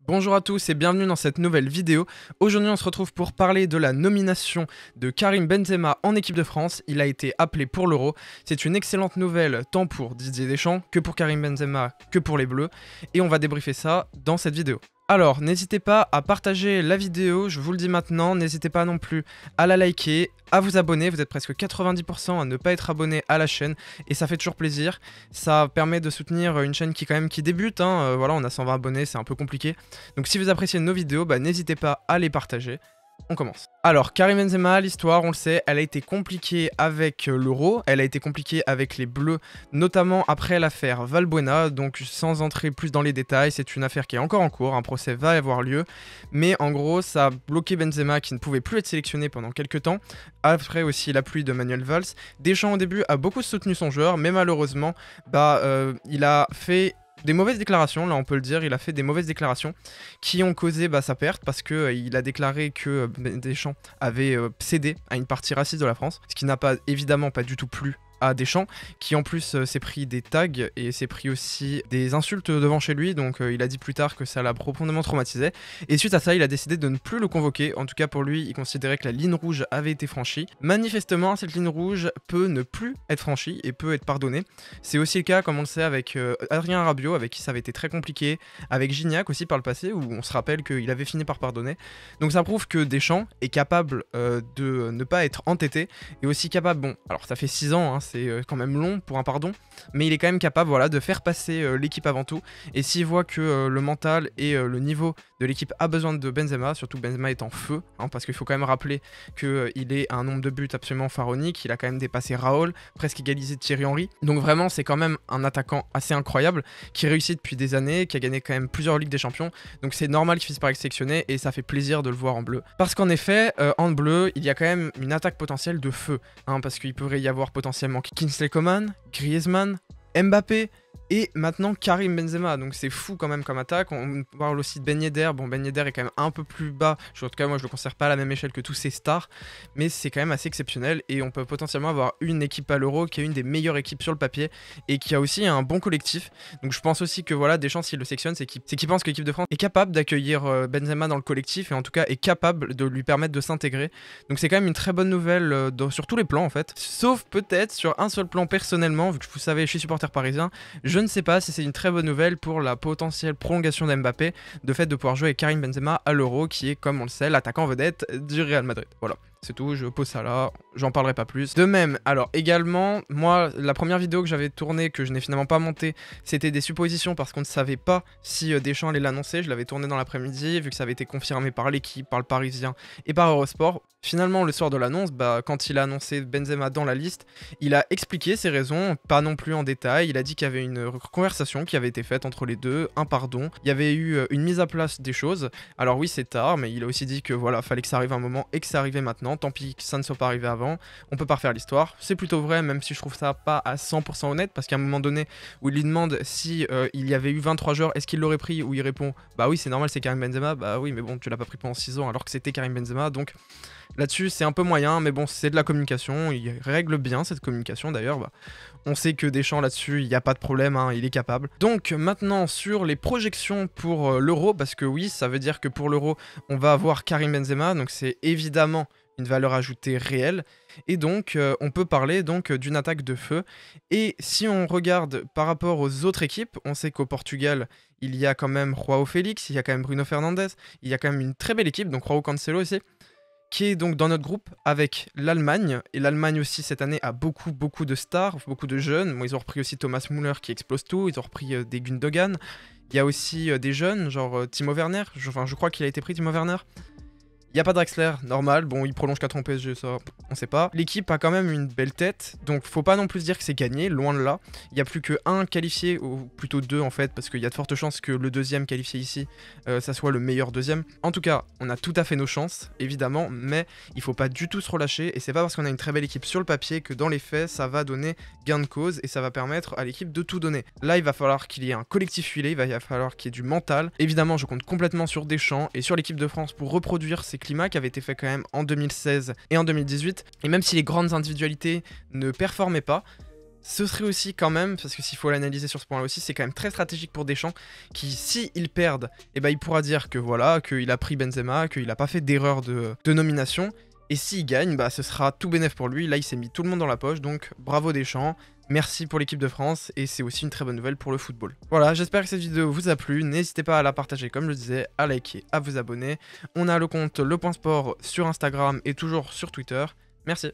Bonjour à tous et bienvenue dans cette nouvelle vidéo. Aujourd'hui on se retrouve pour parler de la nomination de Karim Benzema en équipe de France. Il a été appelé pour l'Euro. C'est une excellente nouvelle tant pour Didier Deschamps que pour Karim Benzema que pour les Bleus. Et on va débriefer ça dans cette vidéo. Alors n'hésitez pas à partager la vidéo, je vous le dis maintenant, n'hésitez pas non plus à la liker, à vous abonner, vous êtes presque 90% à ne pas être abonné à la chaîne et ça fait toujours plaisir, ça permet de soutenir une chaîne qui débute, voilà on a 120 abonnés, c'est un peu compliqué, donc si vous appréciez nos vidéos, n'hésitez pas à les partager. On commence. Alors, Karim Benzema, l'histoire, on le sait, elle a été compliquée avec l'Euro, elle a été compliquée avec les Bleus, notamment après l'affaire Valbuena, donc sans entrer plus dans les détails, c'est une affaire qui est encore en cours, un procès va avoir lieu, mais en gros, ça a bloqué Benzema qui ne pouvait plus être sélectionné pendant quelques temps, après aussi la pluie de Manuel Valls. Deschamps au début a beaucoup soutenu son joueur, mais malheureusement, il a fait des mauvaises déclarations, là on peut le dire, il a fait des mauvaises déclarations qui ont causé sa perte parce qu'il a déclaré que Deschamps avait cédé à une partie raciste de la France, ce qui n'a évidemment pas du tout plu à Deschamps, qui en plus s'est pris des tags et s'est pris aussi des insultes devant chez lui, donc il a dit plus tard que ça l'a profondément traumatisé, et suite à ça il a décidé de ne plus le convoquer. En tout cas pour lui, il considérait que la ligne rouge avait été franchie. Manifestement cette ligne rouge peut ne plus être franchie et peut être pardonnée. C'est aussi le cas, comme on le sait, avec Adrien Rabiot, avec qui ça avait été très compliqué, avec Gignac aussi par le passé, où on se rappelle qu'il avait fini par pardonner. Donc ça prouve que Deschamps est capable de ne pas être entêté, et aussi capable, bon alors ça fait 6 ans, c'est quand même long pour un pardon, mais il est quand même capable de faire passer l'équipe avant tout, et s'il voit que le mental et le niveau de l'équipe a besoin de Benzema, surtout Benzema est en feu, parce qu'il faut quand même rappeler qu'il est à un nombre de buts absolument pharaonique, il a quand même dépassé Raoul, presque égalisé Thierry Henry, donc vraiment c'est quand même un attaquant assez incroyable, qui réussit depuis des années, qui a gagné quand même plusieurs Ligues des Champions, donc c'est normal qu'il finisse par être sélectionné, et ça fait plaisir de le voir en bleu. Parce qu'en effet, en bleu, il y a quand même une attaque potentielle de feu, parce qu'il pourrait y avoir potentiellement Kingsley Coman, Griezmann, Mbappé et maintenant Karim Benzema, donc c'est fou quand même comme attaque. On parle aussi de Ben Yedder, bon Ben Yedder est quand même un peu plus bas, en tout cas moi je le considère pas à la même échelle que tous ces stars, mais c'est quand même assez exceptionnel et on peut potentiellement avoir une équipe à l'Euro qui est une des meilleures équipes sur le papier et qui a aussi un bon collectif, donc je pense aussi que voilà, Deschamps s'il le sélectionne c'est qu'il pense que l'équipe de France est capable d'accueillir Benzema dans le collectif et en tout cas est capable de lui permettre de s'intégrer, donc c'est quand même une très bonne nouvelle sur tous les plans en fait, sauf peut-être sur un seul plan personnellement, vu que vous savez je suis supporter parisien, je ne sais pas si c'est une très bonne nouvelle pour la potentielle prolongation d'Mbappé, de fait de pouvoir jouer avec Karim Benzema à l'Euro, qui est, comme on le sait, l'attaquant vedette du Real Madrid. Voilà. C'est tout, je pose ça là, j'en parlerai pas plus. De même, alors également, moi, la première vidéo que j'avais tournée, que je n'ai finalement pas montée, c'était des suppositions parce qu'on ne savait pas si Deschamps allait l'annoncer. Je l'avais tournée dans l'après-midi, vu que ça avait été confirmé par l'équipe, par le Parisien et par Eurosport. Finalement, le soir de l'annonce, quand il a annoncé Benzema dans la liste, il a expliqué ses raisons, pas non plus en détail. Il a dit qu'il y avait une conversation qui avait été faite entre les deux, un pardon. Il y avait eu une mise à place des choses. Alors oui, c'est tard, mais il a aussi dit que voilà, fallait que ça arrive un moment et que ça arrivait maintenant. Tant pis que ça ne soit pas arrivé avant, on peut pas refaire l'histoire. C'est plutôt vrai, même si je trouve ça pas à 100% honnête, parce qu'à un moment donné où il lui demande si il y avait eu 23 joueurs, est-ce qu'il l'aurait pris, où il répond bah oui c'est normal, c'est Karim Benzema, bah oui mais bon tu l'as pas pris pendant 6 ans alors que c'était Karim Benzema, donc là-dessus c'est un peu moyen, mais bon c'est de la communication, il règle bien cette communication d'ailleurs, on sait que Deschamps là-dessus il n'y a pas de problème, il est capable. Donc maintenant sur les projections pour l'Euro, parce que oui ça veut dire que pour l'Euro on va avoir Karim Benzema, donc c'est évidemment une valeur ajoutée réelle, et donc on peut parler donc d'une attaque de feu. Et si on regarde par rapport aux autres équipes, on sait qu'au Portugal il y a quand même Joao Félix, il y a quand même Bruno Fernandes, il y a quand même une très belle équipe, donc Joao Cancelo aussi, qui est donc dans notre groupe avec l'Allemagne, et l'Allemagne aussi cette année a beaucoup de stars, beaucoup de jeunes. Bon, ils ont repris aussi Thomas Müller qui explose tout, ils ont repris des Gundogan, il y a aussi des jeunes genre Timo Werner, je crois qu'il a été pris Timo Werner. Il n'y a pas Draxler, normal, bon il prolonge 4 ans PSG, ça on sait pas. L'équipe a quand même une belle tête, donc faut pas non plus dire que c'est gagné, loin de là. Il n'y a plus que un qualifié, ou plutôt deux en fait, parce qu'il y a de fortes chances que le deuxième qualifié ici, ça soit le meilleur deuxième. En tout cas, on a tout à fait nos chances, évidemment, mais il faut pas du tout se relâcher, et c'est pas parce qu'on a une très belle équipe sur le papier que dans les faits, ça va donner gain de cause, et ça va permettre à l'équipe de tout donner. Là, il va falloir qu'il y ait un collectif huilé, il va falloir qu'il y ait du mental. Évidemment, je compte complètement sur Deschamps et sur l'équipe de France pour reproduire ces climat qui avait été fait quand même en 2016 et en 2018. Et même si les grandes individualités ne performaient pas, Ce serait aussi quand même, parce que s'il faut l'analyser sur ce point-là aussi, c'est quand même très stratégique pour Deschamps, qui si ils perdent, eh ben, il pourra dire que voilà, qu'il a pris Benzema, qu'il n'a pas fait d'erreur de nomination, et s'il gagne, bah, ce sera tout bénef pour lui, là il s'est mis tout le monde dans la poche, donc bravo Deschamps, merci pour l'équipe de France, et c'est aussi une très bonne nouvelle pour le football. Voilà, j'espère que cette vidéo vous a plu, n'hésitez pas à la partager comme je le disais, à liker, à vous abonner, on a le compte Le Point Sport sur Instagram et toujours sur Twitter, merci.